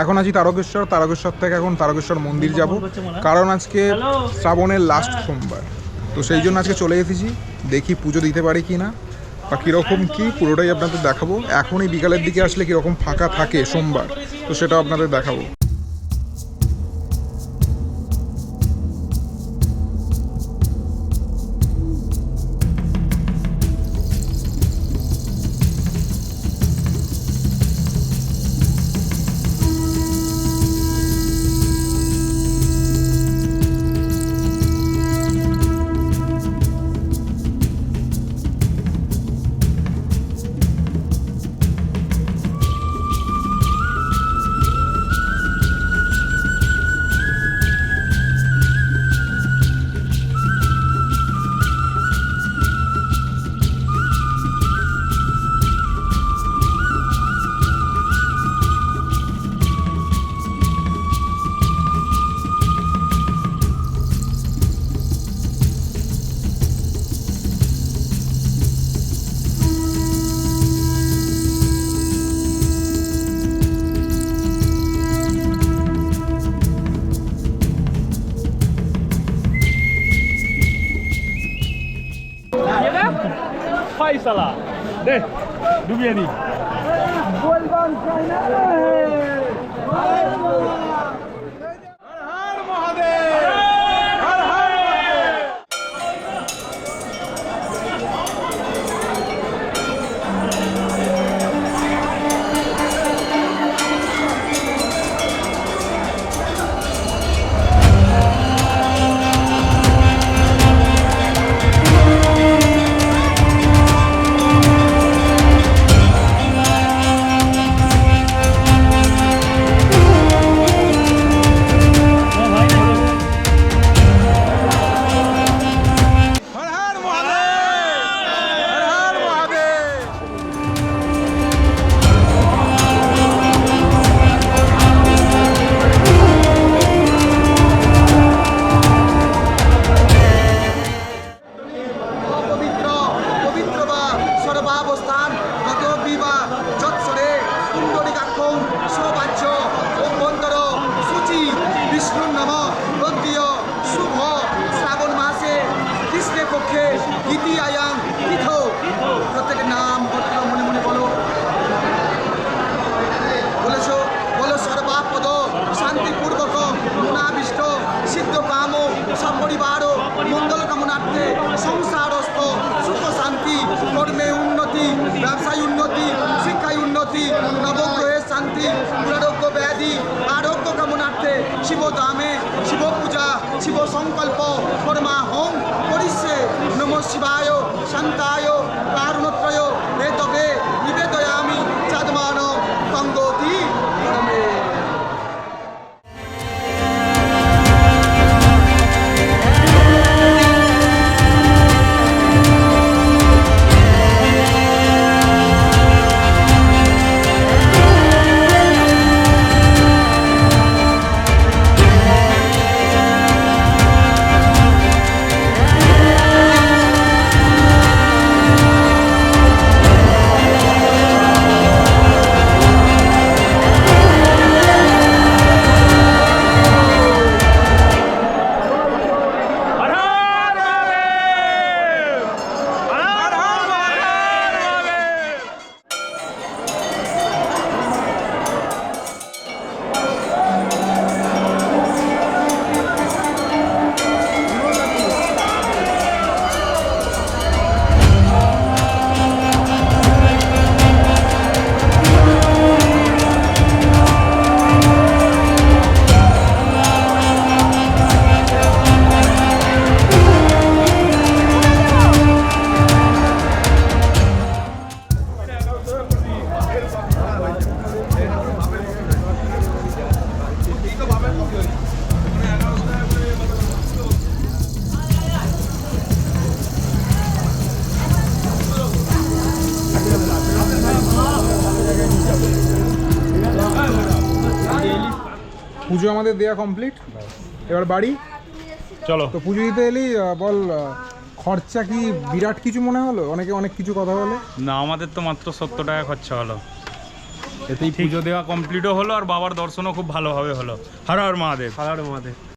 এখন আছি তারকেশ্বর। তারকেশ্বর থেকে এখন তারকেশ্বর মন্দির যাব, কারণ আজকে শ্রাবণের লাস্ট সোমবার। তো সেই জন্য আজকে চলে এসেছি, দেখি পুজো দিতে পারি কি না বা কীরকম কী পুরোটাই আপনাদের দেখাবো। এখনই বিকালের দিকে আসলে কীরকম ফাঁকা থাকে সোমবার, তো সেটাও আপনাদের দেখাবো। Faisala, deh, dunia ni. Bolban China. Har Mahadev. Har har. ব্যবসায় উন্নতি, শিক্ষায় উন্নতি, নবগ্রহের শান্তি, দুরারোগ্য ব্যাধি আরোগ্য কামনার্থে শিব ধামে শিব পূজা, শিব সংকল্প কর্মা হোম করিষ্যে। নম শিবায় শান্তায় কারুণত্রয় হেতবে নিবেদয়ামি চাঁদমান তঙ্গতি পরমে। পুজো আমাদের দেয়া কমপ্লিট, এবার বাড়ি চলো। তো পুজো দিতে এলি, বল খরচা কি বিরাট কিছু মনে হলো? অনেকে অনেক কিছু কথা বলে। না, আমাদের তো মাত্র 70 টাকা খরচা হলো। এতেই পুজো দেওয়া কমপ্লিটও হলো আর বাবার দর্শনও খুব ভালোভাবে হলো। হর হর মহাদেব। হারার মহাদেব।